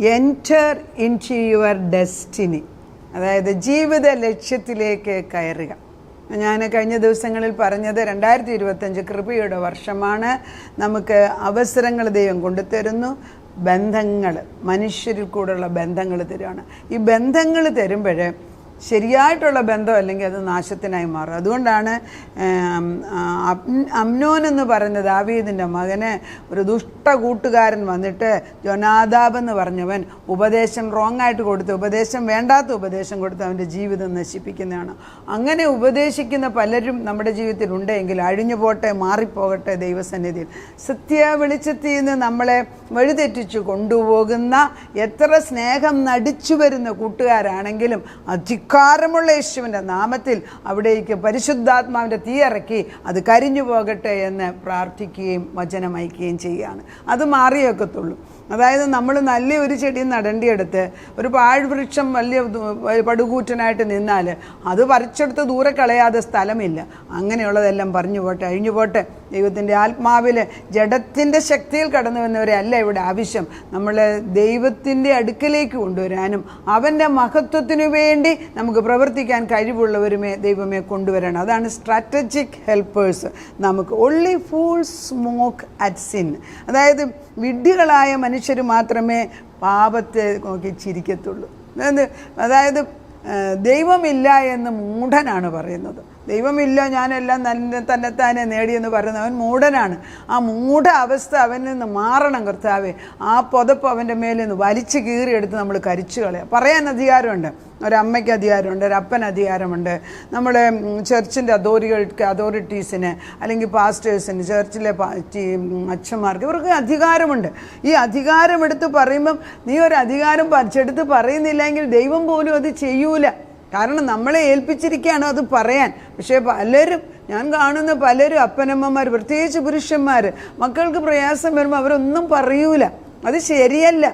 Enter into your destiny, അതായത് ജീവിത ലക്ഷ്യത്തിലേക്ക് കയറുക. ഞാൻ കഴിഞ്ഞ ദിവസങ്ങളിൽ പറഞ്ഞത് 2025 കൃപയുടെ വർഷമാണ്. നമുക്ക് അവസരങ്ങൾ ദൈവം കൊണ്ടുതരുന്നു. ബന്ധങ്ങൾ, മനുഷ്യരിൽ കൂടെയുള്ള ബന്ധങ്ങൾ തരുകയാണ്. ഈ ബന്ധങ്ങൾ തരുമ്പോൾ ശരിയായിട്ടുള്ള ബന്ധം അല്ലെങ്കിൽ അത് നാശത്തിനായി മാറും. അതുകൊണ്ടാണ് അമ്നോൻ എന്ന് പറയുന്ന ദാവീദിൻ്റെ മകന് ഒരു ദുഷ്ട കൂട്ടുകാരൻ വന്നിട്ട് ജോനാദാബ് എന്ന് പറഞ്ഞവൻ ഉപദേശം റോങ് ആയിട്ട് കൊടുത്ത്, ഉപദേശം വേണ്ടാത്ത ഉപദേശം കൊടുത്ത് അവൻ്റെ ജീവിതം നശിപ്പിക്കുന്നതാണ്. അങ്ങനെ ഉപദേശിക്കുന്ന പലരും നമ്മുടെ ജീവിതത്തിൽ ഉണ്ടെങ്കിൽ അഴിഞ്ഞു പോട്ടെ, മാറിപ്പോകട്ടെ ദൈവസന്നിധിയിൽ. സത്യ വെളിച്ചത്തിൽ നിന്ന് നമ്മളെ വഴിതെറ്റിച്ചു കൊണ്ടുപോകുന്ന എത്ര സ്നേഹം നടിച്ചു വരുന്ന കൂട്ടുകാരാണെങ്കിലും അധികാരമുള്ള യേശുവിൻ്റെ നാമത്തിൽ അവിടേക്ക് പരിശുദ്ധാത്മാവിൻ്റെ തീയിറക്കി അത് കരിഞ്ഞു പോകട്ടെ എന്ന് പ്രാർത്ഥിക്കുകയും വചനം അയക്കുകയും ചെയ്യുകയാണ്. അത് മാറിയേക്കത്തുള്ളൂ. അതായത് നമ്മൾ നല്ലൊരു ചെടി നടേണ്ടിയെടുത്ത് ഒരു പാഴ്വൃക്ഷം വലിയ പടുകൂറ്റനായിട്ട് നിന്നാൽ അത് പറിച്ചെടുത്ത് ദൂരെ കളയാതെ സ്ഥലമില്ല. അങ്ങനെയുള്ളതെല്ലാം പറഞ്ഞു പോട്ടെ, അഴിഞ്ഞു പോട്ടെ. ദൈവത്തിൻ്റെ ആത്മാവിൽ ജഡത്തിൻ്റെ ശക്തിയിൽ കടന്നു വന്നവരെ അല്ല ഇവിടെ ആവശ്യം. നമ്മളെ ദൈവത്തിൻ്റെ അടുക്കലേക്ക് കൊണ്ടുവരാനും അവൻ്റെ മഹത്വത്തിനു വേണ്ടി നമുക്ക് പ്രവർത്തിക്കാൻ കഴിവുള്ളവരുമേ ദൈവമേ കൊണ്ടുവരണം. അതാണ് സ്ട്രാറ്റജിക് ഹെൽപ്പേഴ്സ്. നമുക്ക് only fools smoke at sin. അതായത് വിഡ്ഢികളായ മനുഷ്യർ മാത്രമേ പാപത്തെ നോക്കി ചിരിക്കത്തുള്ളൂ. അതായത് ദൈവമില്ല എന്ന് മൂഢനാണ് പറയുന്നത്. ദൈവമില്ല, ഞാനെല്ലാം തന്നെത്താനെ നേടിയെന്ന് പറയുന്നത് അവൻ മൂഢനാണ്. ആ മൂഢ അവസ്ഥ അവനിൽ നിന്ന് മാറണം കർത്താവേ. ആ പുതപ്പ് അവൻ്റെ മേലിൽ നിന്ന് വലിച്ചു കീറിയെടുത്ത് നമ്മൾ കരിച്ചു കളയാം. പറയാൻ അധികാരമുണ്ട്, ഒരമ്മയ്ക്ക് അധികാരമുണ്ട്, ഒരപ്പന് അധികാരമുണ്ട്, നമ്മുടെ ചർച്ചിൻ്റെ അതോറിറ്റീസിന് അല്ലെങ്കിൽ പാസ്റ്റേഴ്സിന്, ചർച്ചിലെ അച്ഛന്മാർക്ക്, ഇവർക്ക് അധികാരമുണ്ട്. ഈ അധികാരമെടുത്ത് പറയുമ്പം നീ ഒരു അധികാരം പറിച്ചെടുത്ത് പറയുന്നില്ലെങ്കിൽ ദൈവം പോലും അത് ചെയ്യൂല. കാരണം നമ്മളെ ഏൽപ്പിച്ചിരിക്കുകയാണ് അത് പറയാൻ. പക്ഷേ പലരും, ഞാൻ കാണുന്ന പലരും അപ്പനമ്മമാർ, പ്രത്യേകിച്ച് പുരുഷന്മാർ, മക്കൾക്ക് പ്രയാസം വരുമ്പോൾ അവരൊന്നും പറയൂല. അത് ശരിയല്ല.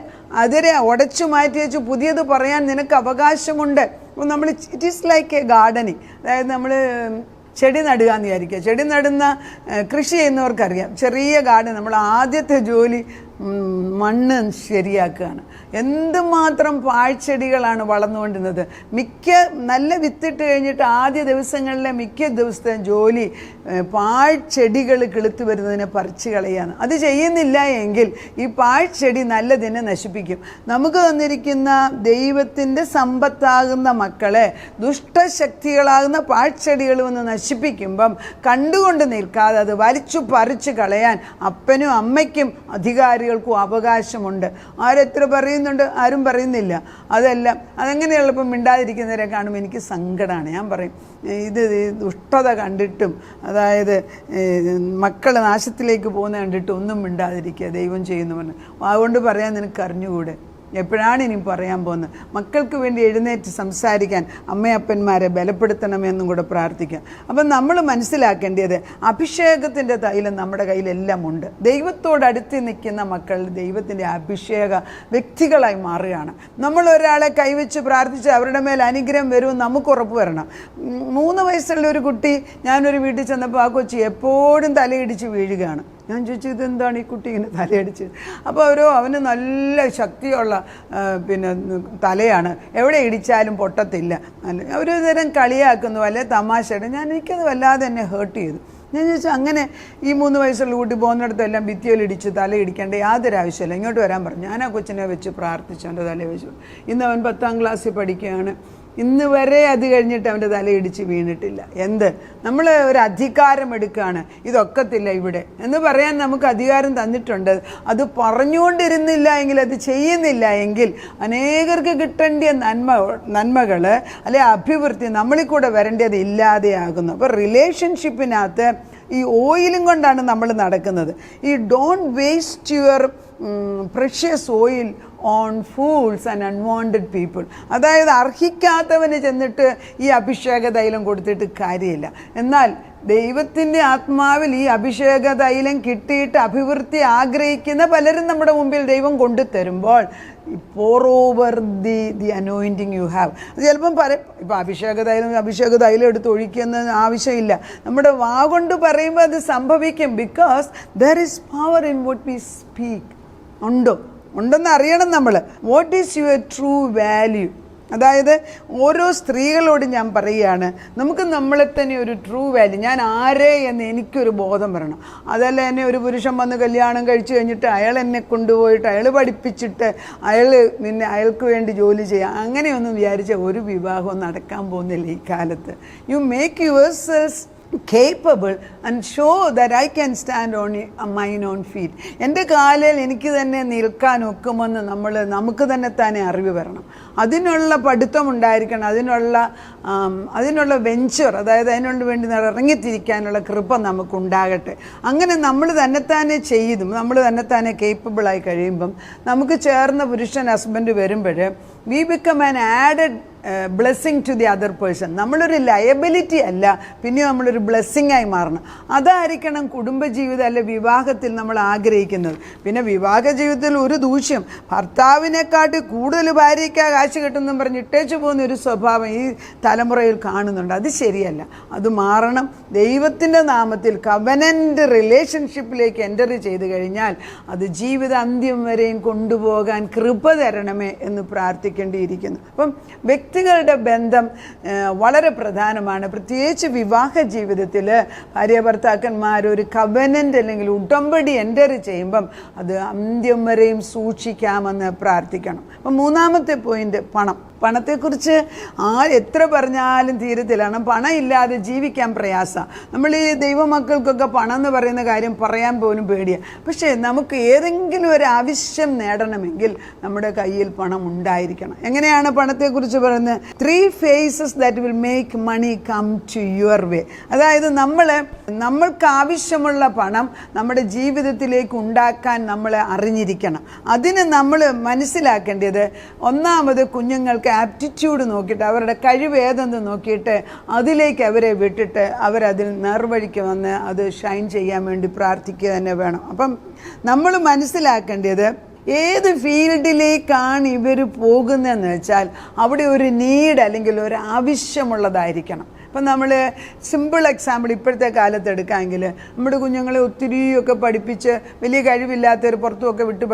അതിനെ ഉടച്ചു മാറ്റി വെച്ച് പുതിയത് പറയാൻ നിനക്ക് അവകാശമുണ്ട്. അപ്പോൾ നമ്മൾ it is like A gardening. അതായത് നമ്മൾ ചെടി നടുക എന്ന് വിചാരിക്കുക. ചെടി നടുന്ന കൃഷി ചെയ്യുന്നവർക്കറിയാം. ചെറിയ ഗാർഡൻ, നമ്മൾ ആദ്യത്തെ ജോലി മണ്ണ് ശരിയാക്കുകയാണ്. എന്തുമാത്രം പാഴ്ചെടികളാണ് വളർന്നുകൊണ്ടിരുന്നത്. നല്ല വിത്തിട്ട് കഴിഞ്ഞിട്ട് ആദ്യ ദിവസങ്ങളിലെ മിക്ക ദിവസത്തെ ജോലി പാഴ്ചെടികൾ കിളുത്തു വരുന്നതിനെ പറിച്ചു കളയാണ്. അത് ചെയ്യുന്നില്ല എങ്കിൽ ഈ പാഴ്ചെടി നല്ലതിനെ നശിപ്പിക്കും. നമുക്ക് തന്നിരിക്കുന്ന ദൈവത്തിൻ്റെ സമ്പത്താകുന്ന മക്കളെ ദുഷ്ടശക്തികളാകുന്ന പാഴ്ചെടികൾ വന്ന് നശിപ്പിക്കുമ്പം കണ്ടുകൊണ്ട് നിൽക്കാതെ അത് വലിച്ചു പറിച്ചു കളയാൻ അപ്പനും അമ്മയ്ക്കും അധികാരികൾക്കും അവകാശമുണ്ട്. ആരെത്ര പറയുന്നുണ്ട്? ആരും പറയുന്നില്ല. അതെങ്ങനെയുള്ളപ്പം മിണ്ടാതിരിക്കുന്നവരെ കാണുമ്പോൾ എനിക്ക് സങ്കടമാണ്. ഞാൻ പറയും, ഇത് ദുഷ്ടത കണ്ടിട്ടും, അതായത് മക്കൾ നാശത്തിലേക്ക് പോകുന്ന കണ്ടിട്ടും ഒന്നും മിണ്ടാതിരിക്കുക, ദൈവം ചെയ്യുന്നു പറഞ്ഞു. അതുകൊണ്ട് പറയാൻ നിനക്ക് അറിഞ്ഞുകൂടെ? എപ്പോഴാണ് ഇനി പറയാൻ പോകുന്നത്? മക്കൾക്ക് വേണ്ടി എഴുന്നേറ്റ് സംസാരിക്കാൻ അമ്മയപ്പന്മാരെ ബലപ്പെടുത്തണമെന്നും കൂടെ പ്രാർത്ഥിക്കാം. അപ്പം നമ്മൾ മനസ്സിലാക്കേണ്ടത് അഭിഷേകത്തിൻ്റെ തൈലം നമ്മുടെ കയ്യിലെല്ലാം ഉണ്ട്. ദൈവത്തോടടുത്ത് നിൽക്കുന്ന മക്കൾ ദൈവത്തിൻ്റെ അഭിഷേക വ്യക്തികളായി മാറുകയാണ്. നമ്മൾ ഒരാളെ കൈവച്ച് പ്രാർത്ഥിച്ച് അവരുടെ മേൽ അനുഗ്രഹം വരുമെന്ന് നമുക്ക് ഉറപ്പ് വരണം. 3 വയസ്സുള്ള ഒരു കുട്ടി, ഞാനൊരു വീട്ടിൽ ചെന്നപ്പോൾ ആ കൊച്ചി എപ്പോഴും തലയിടിച്ച് വീഴുകയാണ്. ഞാൻ ചോദിച്ചു, ഇതെന്താണ് ഈ കുട്ടി ഇങ്ങനെ തലയടിച്ചത്? അപ്പോൾ അവന് നല്ല ശക്തിയുള്ള തലയാണ്, എവിടെ ഇടിച്ചാലും പൊട്ടത്തില്ല. ഒരു തരം കളിയാക്കുന്നു, വല്ല തമാശയുടെ. എനിക്കത് വല്ലാതെ എന്നെ ഹേർട്ട് ചെയ്തു. ഞാൻ ചോദിച്ചു, അങ്ങനെ ഈ 3 വയസ്സുള്ള കുട്ടി പോകുന്നിടത്തെല്ലാം ഭിത്തിയിലിടിച്ച് തലയിടിക്കേണ്ട യാതൊരു ആവശ്യമില്ല, ഇങ്ങോട്ട് വരാൻ പറഞ്ഞു. ഞാൻ ആ കൊച്ചിനെ വെച്ച് പ്രാർത്ഥിച്ചു, അവൻ്റെ തല വെച്ചു. ഇന്ന് അവൻ 10ാം ക്ലാസ്സിൽ പഠിക്കുകയാണ്. ഇന്ന് വരെ അത് കഴിഞ്ഞിട്ട് അവൻ്റെ തലയിടിച്ച് വീണിട്ടില്ല. നമ്മൾ ഒരു അധികാരം എടുക്കുകയാണ്, ഇതൊക്കത്തില്ല ഇവിടെ എന്ന് പറയാൻ നമുക്ക് അധികാരം തന്നിട്ടുണ്ട്. അത് പറഞ്ഞുകൊണ്ടിരുന്നില്ല എങ്കിൽ, അത് ചെയ്യുന്നില്ല എങ്കിൽ അനേകർക്ക് കിട്ടേണ്ട നന്മകൾ അല്ലെ അഭിവൃദ്ധി നമ്മളിൽ കൂടെ വരേണ്ടത് ഇല്ലാതെയാകുന്നു. അപ്പോൾ റിലേഷൻഷിപ്പിനകത്ത് ഈ ഓയിലും കൊണ്ടാണ് നമ്മൾ നടക്കുന്നത്. ഈ don't waste your precious oil on fools and unwanted people. അതായത് അർഹിക്കാത്തവന് ചെന്നിട്ട് ഈ അഭിഷേക തൈലം കൊടുത്തിട്ട് കാര്യമില്ല. എന്നാൽ ദൈവത്തിൻ്റെ ആത്മാവിൽ ഈ അഭിഷേക തൈലം കിട്ടിയിട്ട് അഭിവൃദ്ധി ആഗ്രഹിക്കുന്ന പലരും നമ്മുടെ മുമ്പിൽ ദൈവം കൊണ്ടുതരുമ്പോൾ pour over the anointing you have. അത് ചിലപ്പം ഇപ്പം അഭിഷേക തൈലം എടുത്ത് ഒഴിക്കുന്ന ആവശ്യമില്ല. നമ്മുടെ വാ കൊണ്ട് പറയുമ്പോൾ അത് സംഭവിക്കും. Because there is power in what we speak. ഉണ്ടോ? ഉണ്ടെന്ന് അറിയണം നമ്മൾ. What is your true value? അതായത് ഓരോ സ്ത്രീകളോട് ഞാൻ പറയുകയാണ്, നമുക്ക് നമ്മളെ തന്നെ ഒരു ട്രൂ വാല്യൂ, ഞാൻ ആരേ എന്ന് എനിക്കൊരു ബോധം വരണം. അതല്ല എന്നെ ഒരു പുരുഷൻ വന്ന് കല്യാണം കഴിച്ചു കഴിഞ്ഞിട്ട് അയാൾ എന്നെ കൊണ്ടുപോയിട്ട് അയാൾ പഠിപ്പിച്ചിട്ട് അയാൾക്ക് വേണ്ടി ജോലി ചെയ്യാം, അങ്ങനെയൊന്നും വിചാരിച്ച ഒരു വിവാഹവും നടക്കാൻ പോകുന്നില്ല ഈ കാലത്ത്. You make yourself capable and show that I can stand on my own feet. എൻ്റെ കാലിൽ എനിക്ക് തന്നെ നിൽക്കാൻ ഒക്കുമെന്ന് നമുക്ക് തന്നെ അറിവ് വരണം. അതിനുള്ള പഠിത്തം ഉണ്ടായിരിക്കണം, അതിനുള്ള വെഞ്ചർ, അതായത് അതിനു വേണ്ടി ഇറങ്ങിത്തിരിക്കാനുള്ള കൃപ നമുക്കുണ്ടാകട്ടെ. അങ്ങനെ നമ്മൾ തന്നെത്താനെ ചെയ്തും നമ്മൾ തന്നെത്താനെ കേപ്പബിളായി കഴിയുമ്പം നമുക്ക് ചേർന്ന പുരുഷൻ ഹസ്ബൻഡ് വരുമ്പോൾ we become an added blessing to the other person. നമ്മളൊരു ലയബിലിറ്റി അല്ല, പിന്നെ നമ്മളൊരു ബ്ലെസ്സിങ് ആയി മാറണം. അതായിരിക്കണം കുടുംബജീവിതം അല്ലെ വിവാഹത്തിൽ നമ്മൾ ആഗ്രഹിക്കുന്നത്. പിന്നെ വിവാഹ ജീവിതത്തിൽ ഒരു ദൂഷ്യം, ഭർത്താവിനെക്കാട്ടി കൂടുതൽ ഭാര്യയ്ക്കാ കാശ് കിട്ടുമെന്നും പറഞ്ഞ് ഇട്ടേച്ചു പോകുന്ന ഒരു സ്വഭാവം ഈ തലമുറയിൽ കാണുന്നുണ്ട്. അത് ശരിയല്ല, അത് മാറണം. ദൈവത്തിൻ്റെ നാമത്തിൽ കവനൻ്റ് റിലേഷൻഷിപ്പിലേക്ക് എൻ്റർ ചെയ്ത് കഴിഞ്ഞാൽ അത് ജീവിത അന്ത്യം വരെയും കൊണ്ടുപോകാൻ കൃപ തരണമേ എന്ന് പ്രാർത്ഥിക്കേണ്ടിയിരിക്കുന്നു. അപ്പം വ്യക്തികളുടെ ബന്ധം വളരെ പ്രധാനമാണ്. പ്രത്യേകിച്ച് വിവാഹ ജീവിതത്തിൽ ഭാര്യ ഭർത്താക്കന്മാർ ഒരു കവനൻ്റ് അല്ലെങ്കിൽ ഉടമ്പടി എൻ്റർ ചെയ്യുമ്പം അത് അന്ത്യം വരെയും സൂക്ഷിക്കാമെന്ന് പ്രാർത്ഥിക്കണം. അപ്പം മൂന്നാമത്തെ പോയിന്റ്, പണം. പണത്തെക്കുറിച്ച് എത്ര പറഞ്ഞാലും തീരത്തിലാണ്. പണം ഇല്ലാതെ ജീവിക്കാൻ പ്രയാസമാണ്. നമ്മൾ ഈ ദൈവമക്കൾക്കൊക്കെ പണം എന്ന് പറയുന്ന കാര്യം പറയാൻ പോലും പേടിയാണ്. പക്ഷേ നമുക്ക് ഏതെങ്കിലും ഒരു ആവശ്യം നേടണമെങ്കിൽ നമ്മുടെ കയ്യിൽ പണം ഉണ്ടായിരിക്കണം. എങ്ങനെയാണ് പണത്തെക്കുറിച്ച് പറയുന്നത്? 3 phases that will make money come to your way. അതായത് നമ്മൾക്ക് ആവശ്യമുള്ള പണം നമ്മുടെ ജീവിതത്തിലേക്ക് ഉണ്ടാക്കാൻ നമ്മൾ അറിഞ്ഞിരിക്കണം. അതിന് നമ്മൾ മനസ്സിലാക്കേണ്ടത്, ഒന്നാമത് കുഞ്ഞുങ്ങൾക്ക് ആപ്റ്റിറ്റ്യൂഡ് നോക്കിയിട്ട് അവരുടെ കഴിവ് ഏതെന്ന് നോക്കിയിട്ട് അതിലേക്ക് അവരെ വിട്ടിട്ട് അവരതിൽ നേർവഴിക്ക് വന്ന് അത് ഷൈൻ ചെയ്യാൻ വേണ്ടി പ്രാർത്ഥിക്കുക തന്നെ വേണം. അപ്പം നമ്മൾ മനസ്സിലാക്കേണ്ടത്, ഏത് ഫീൽഡിലേക്കാണ് ഇവർ പോകുന്നതെന്ന് വെച്ചാൽ അവിടെ ഒരു നീഡ് അല്ലെങ്കിൽ ഒരു ആവശ്യമുള്ളതായിരിക്കണം. ഇപ്പം നമ്മൾ സിമ്പിൾ എക്സാമ്പിൾ ഇപ്പോഴത്തെ കാലത്ത് എടുക്കാമെങ്കിൽ നമ്മുടെ കുഞ്ഞുങ്ങളെ ഒത്തിരിയൊക്കെ പഠിപ്പിച്ച് വലിയ കഴിവില്ലാത്തവർ പുറത്തുമൊക്കെ വിട്ട്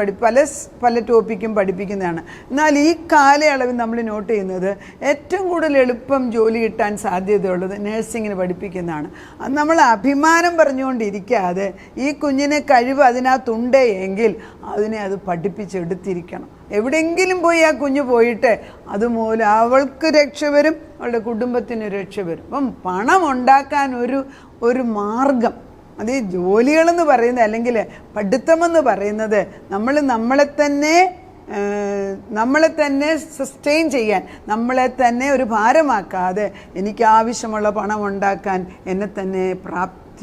പല ടോപ്പിക്കും പഠിപ്പിക്കുന്നതാണ്. എന്നാൽ ഈ കാലയളവിൽ നമ്മൾ നോട്ട് ചെയ്യുന്നത് ഏറ്റവും കൂടുതൽ എളുപ്പം ജോലി കിട്ടാൻ സാധ്യതയുള്ളത് നഴ്സിങ്ങിന് പഠിപ്പിക്കുന്നതാണ്. അത് നമ്മൾ അഭിമാനം പറഞ്ഞുകൊണ്ടിരിക്കാതെ ഈ കുഞ്ഞിന് കഴിവ് അതിനകത്തുണ്ടേ എങ്കിൽ അതിനെ അത് പഠിപ്പിച്ചെടുത്തിരിക്കണം. എവിടെയെങ്കിലും പോയി ആ കുഞ്ഞ് പോയിട്ട് അതുമൂലം അവൾക്ക് രക്ഷ വരും, അവളുടെ കുടുംബത്തിന് രക്ഷ വരും. അപ്പം പണം ഉണ്ടാക്കാൻ ഒരു മാർഗം, അത് ഈ ജോലികളെന്ന് പറയുന്നത് അല്ലെങ്കിൽ പഠിത്തമെന്ന് പറയുന്നത് നമ്മളെ തന്നെ സസ്റ്റെയിൻ ചെയ്യാൻ, നമ്മളെ തന്നെ ഒരു ഭാരമാക്കാതെ എനിക്ക് ആവശ്യമുള്ള പണം ഉണ്ടാക്കാൻ എന്നെ തന്നെ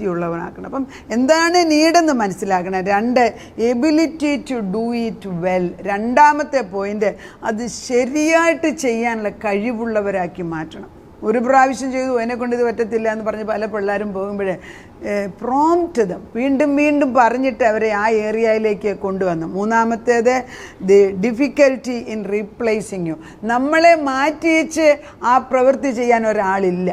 യുള്ളവനാക്കണം. അപ്പം എന്താണ് നീഡെന്ന് മനസ്സിലാക്കണം. 2, ability to do it well. രണ്ടാമത്തെ പോയിന്റ്, അത് ശരിയായിട്ട് ചെയ്യാനുള്ള കഴിവുള്ളവരാക്കി മാറ്റണം. ഒരു പ്രാവശ്യം ചെയ്തു എന്നെക്കൊണ്ട് ഇത് പറ്റത്തില്ല എന്ന് പറഞ്ഞ് പല പിള്ളേരും പോകുമ്പോഴേ പ്രോംപ്റ്റ് വീണ്ടും പറഞ്ഞിട്ട് അവരെ ആ ഏരിയയിലേക്ക് കൊണ്ടുവന്നു. മൂന്നാമത്തേത്, the difficulty in replacing you. നമ്മളെ മാറ്റിവെച്ച് ആ പ്രവൃത്തി ചെയ്യാൻ ഒരാളില്ല.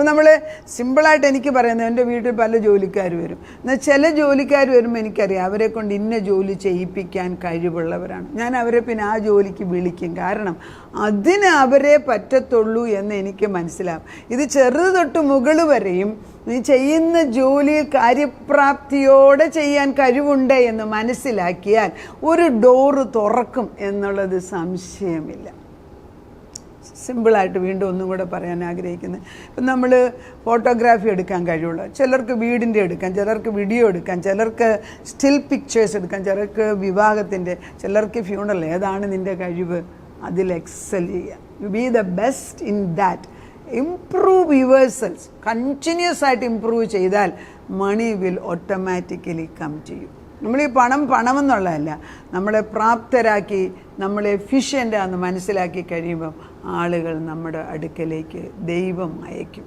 നമ്മൾ സിമ്പിളായിട്ട് എനിക്ക് പറയുന്നത്, എൻ്റെ വീട്ടിൽ പല ജോലിക്കാർ വരും. എന്നാൽ ചില ജോലിക്കാർ വരുമ്പോൾ എനിക്കറിയാം അവരെ കൊണ്ട് ഇന്ന ജോലി ചെയ്യിപ്പിക്കാൻ കഴിവുള്ളവരാണ്. ഞാൻ അവരെ പിന്നെ ആ ജോലിക്ക് വിളിക്കും. കാരണം അതിന് അവരെ പറ്റത്തുള്ളൂ എന്ന് എനിക്ക് മനസ്സിലാവും. ഇത് ചെറുത് തൊട്ട് മുകൾ വരെയും നീ ചെയ്യുന്ന ജോലിയിൽ കാര്യപ്രാപ്തിയോടെ ചെയ്യാൻ കഴിവുണ്ട് എന്ന് മനസ്സിലാക്കിയാൽ ഒരു ഡോറ് തുറക്കും എന്നുള്ളത് സംശയമില്ല. സിമ്പിളായിട്ട് വീണ്ടും ഒന്നും കൂടെ പറയാൻ ആഗ്രഹിക്കുന്നത്, ഇപ്പം നമ്മൾ ഫോട്ടോഗ്രാഫി എടുക്കാൻ കഴിവുള്ള, ചിലർക്ക് വീടിൻ്റെ എടുക്കാൻ, ചിലർക്ക് വീഡിയോ എടുക്കാൻ, ചിലർക്ക് സ്റ്റിൽ പിക്ചേഴ്സ് എടുക്കാൻ, ചിലർക്ക് വിവാഹത്തിൻ്റെ, ചിലർക്ക് ഫ്യൂണറൽ. ഏതാണ് നിൻ്റെ കഴിവ്? അതിൽ എക്സൽ ചെയ്യുക. You be the best in that. Improve yourselves. Continuous ആയിട്ട് ഇംപ്രൂവ് ചെയ്താൽ money will automatically come to you. നമ്മൾ ഈ പണമെന്നുള്ളതല്ല, നമ്മളെ പ്രാപ്തരാക്കി, നമ്മളെ എഫിഷ്യൻ്റ് ആണെന്ന് മനസ്സിലാക്കി കഴിയുമ്പം ആളുകൾ നമ്മുടെ അടുക്കലേക്ക് ദൈവം അയക്കും.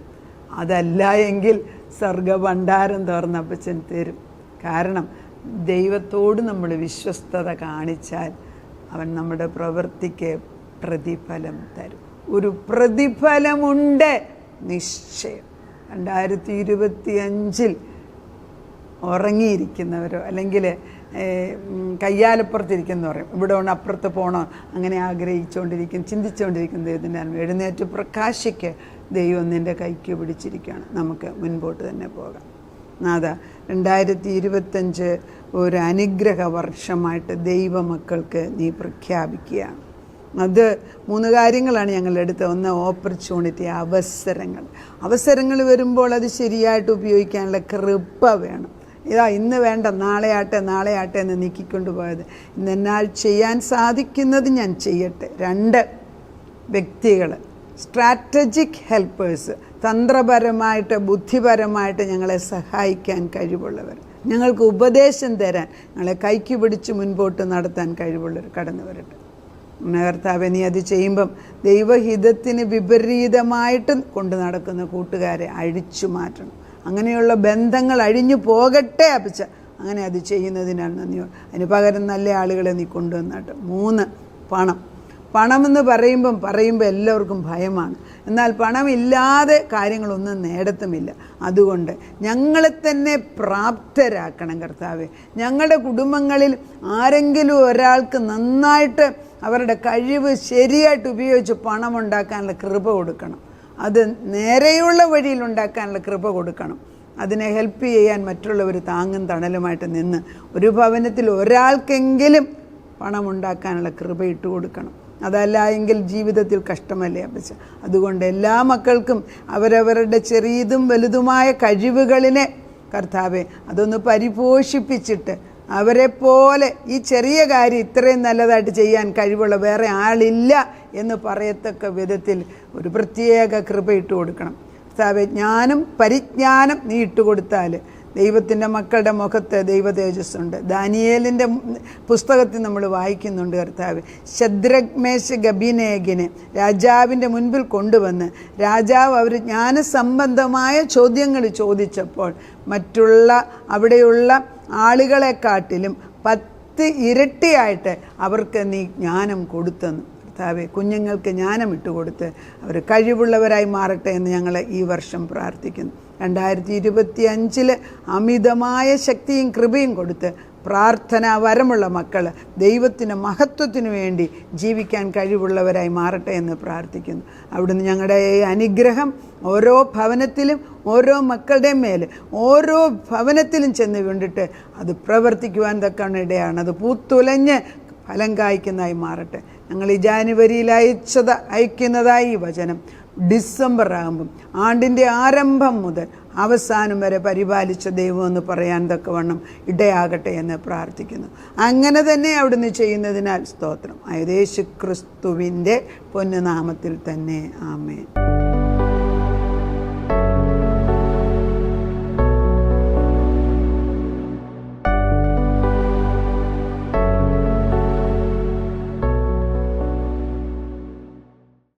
അതല്ല എങ്കിൽ സ്വർഗഭണ്ഡാരം തുറന്നപ്പച്ചൻ തരും. കാരണം ദൈവത്തോട് നമ്മൾ വിശ്വസ്തത കാണിച്ചാൽ അവൻ നമ്മുടെ പ്രവൃത്തിക്ക് പ്രതിഫലം തരും. ഒരു പ്രതിഫലമുണ്ട് നിശ്ചയം. 2025 ഉറങ്ങിയിരിക്കുന്നവരോ അല്ലെങ്കിൽ കയ്യാലപ്പുറത്തിരിക്കുന്നു പറയും, ഇവിടെ കൊണ്ട് അപ്പുറത്ത് പോകണോ, അങ്ങനെ ചിന്തിച്ചുകൊണ്ടിരിക്കുന്ന ദൈവത്തിൻ്റെ ആത്മ എഴുന്നേറ്റ് പ്രകാശിക്ക്. ദൈവം നിൻ്റെ കൈക്ക് പിടിച്ചിരിക്കുകയാണ്. നമുക്ക് മുൻപോട്ട് തന്നെ പോകാം. നാഥ, 2025 ഒരു അനുഗ്രഹ വർഷമായിട്ട് ദൈവമക്കൾക്ക് നീ പ്രഖ്യാപിക്കുകയാണ്. അത് 3 കാര്യങ്ങളാണ് ഞങ്ങളെടുത്തത്. ഒന്ന്, ഓപ്പർച്യൂണിറ്റി, അവസരങ്ങൾ വരുമ്പോൾ അത് ശരിയായിട്ട് ഉപയോഗിക്കാനുള്ള കൃപ വേണം. ഇന്ന് വേണ്ട, നാളെ ആട്ടെ എന്ന് നീക്കിക്കൊണ്ടുപോയത്. ഇന്നെന്നാൽ ചെയ്യാൻ സാധിക്കുന്നത് ഞാൻ ചെയ്യട്ടെ. 2, വ്യക്തികൾ, സ്ട്രാറ്റജിക് ഹെൽപ്പേഴ്സ്, തന്ത്രപരമായിട്ട് ബുദ്ധിപരമായിട്ട് ഞങ്ങളെ സഹായിക്കാൻ കഴിവുള്ളവർ, ഞങ്ങൾക്ക് ഉപദേശം തരാൻ, ഞങ്ങളെ കൈക്ക് പിടിച്ച് മുൻപോട്ട് നടത്താൻ കഴിവുള്ളവർ കടന്നു വരട്ടെ. കർത്താവേ, നീ അത് ചെയ്യുമ്പം ദൈവഹിതത്തിന് വിപരീതമായിട്ട് കൊണ്ട് നടക്കുന്ന കൂട്ടുകാരെ അഴിച്ചു മാറ്റണം. അങ്ങനെയുള്ള ബന്ധങ്ങൾ അഴിഞ്ഞു പോകട്ടെ അപ്പച്ച. അങ്ങനെ അത് ചെയ്യുന്നതിനാണ് നന്ദിയോട്. അതിന് പകരം നല്ല ആളുകളെ നീ കൊണ്ടുവന്നാട്ടെ. 3, പണമെന്ന് പറയുമ്പോൾ എല്ലാവർക്കും ഭയമാണ്. എന്നാൽ പണമില്ലാതെ കാര്യങ്ങളൊന്നും നേടത്തുമില്ല. അതുകൊണ്ട് ഞങ്ങളെ തന്നെ പ്രാപ്തരാക്കണം കർത്താവേ. ഞങ്ങളുടെ കുടുംബങ്ങളിൽ ആരെങ്കിലും ഒരാൾക്ക് നന്നായിട്ട് അവരുടെ കഴിവ് ശരിയായിട്ട് ഉപയോഗിച്ച് പണമുണ്ടാക്കാനുള്ള കൃപ കൊടുക്കണം. അത് നേരെയുള്ള വഴിയിൽ ഉണ്ടാക്കാനുള്ള കൃപ കൊടുക്കണം. അതിനെ ഹെൽപ്പ് ചെയ്യാൻ മറ്റുള്ളവർ താങ്ങും തണലുമായിട്ട് നിന്ന് ഒരു ഭവനത്തിൽ ഒരാൾക്കെങ്കിലും പണമുണ്ടാക്കാനുള്ള കൃപ ഇട്ട് കൊടുക്കണം. അതല്ല എങ്കിൽ ജീവിതത്തിൽ കഷ്ടമല്ലേ അപ്പച്ച. അതുകൊണ്ട് എല്ലാ മക്കൾക്കും അവരവരുടെ ചെറിയതും വലുതുമായ കഴിവുകളിനെ കർത്താവെ അതൊന്ന് പരിപോഷിപ്പിച്ചിട്ട് അവരെപ്പോലെ ഈ ചെറിയ കാര്യം ഇത്രയും നല്ലതായിട്ട് ചെയ്യാൻ കഴിവുള്ള വേറെ ആളില്ല എന്ന് പറയത്തക്ക വിധത്തിൽ ഒരു പ്രത്യേക കൃപ ഇട്ട് കൊടുക്കണം കർത്താവെ. ജ്ഞാനം പരിജ്ഞാനം നീ ഇട്ടുകൊടുത്താൽ ദൈവത്തിൻ്റെ മക്കളുടെ മുഖത്ത് ദൈവ തേജസ്സുണ്ട്. ദാനിയേലിൻ്റെ പുസ്തകത്തിൽ നമ്മൾ വായിക്കുന്നുണ്ട് കർത്താവ്. ശദ്രക് മേശക് അബേദ്നെഗോവിനെ രാജാവിൻ്റെ മുൻപിൽ കൊണ്ടുവന്ന് രാജാവ് അവർ ജ്ഞാനസംബന്ധമായ ചോദ്യങ്ങൾ ചോദിച്ചപ്പോൾ മറ്റുള്ള അവിടെയുള്ള ആളുകളെക്കാട്ടിലും 10 ഇരട്ടിയായിട്ട് അവർക്ക് നീ ജ്ഞാനം കൊടുത്തെന്ന് കർത്താവെ. കുഞ്ഞുങ്ങൾക്ക് ജ്ഞാനം ഇട്ടുകൊടുത്ത് അവർ കഴിവുള്ളവരായി മാറട്ടെ എന്ന് ഞങ്ങൾ ഈ വർഷം പ്രാർത്ഥിക്കുന്നു. 2025 അമിതമായ ശക്തിയും കൃപയും കൊടുത്ത് പ്രാർത്ഥനാ വരമുള്ള മക്കൾ ദൈവത്തിൻ്റെ മഹത്വത്തിനു വേണ്ടി ജീവിക്കാൻ കഴിവുള്ളവരായി മാറട്ടെ എന്ന് പ്രാർത്ഥിക്കുന്നു. അവിടുന്ന് ഞങ്ങളുടെ ഈ അനുഗ്രഹം ഓരോ ഭവനത്തിലും ഓരോ മക്കളുടെയും മേൽ ഓരോ ഭവനത്തിലും ചെന്ന് കൊണ്ടിട്ട് അത് പ്രവർത്തിക്കുവാൻ തക്കാണ് ഇടയാണ്. അത് പൂത്തുലഞ്ഞ് ഫലം കായ്ക്കുന്നതായി മാറട്ടെ. ഞങ്ങൾ ഈ ജാനുവരിയിൽ അയക്കുന്നതായി ഈ വചനം ഡിസംബർ ആകുമ്പം ആണ്ടിൻ്റെ ആരംഭം മുതൽ അവസാനം വരെ പരിപാലിച്ച ദൈവമെന്ന് പറയാൻ തക്കവണ്ണം ഇടയാകട്ടെ എന്ന് പ്രാർത്ഥിക്കുന്നു. അങ്ങനെ തന്നെ അവിടുന്ന് ചെയ്യുന്നതിനാൽ സ്തോത്രം. യേശു ക്രിസ്തുവിൻ്റെ പൊന്നുനാമത്തിൽ തന്നെ ആമേൻ.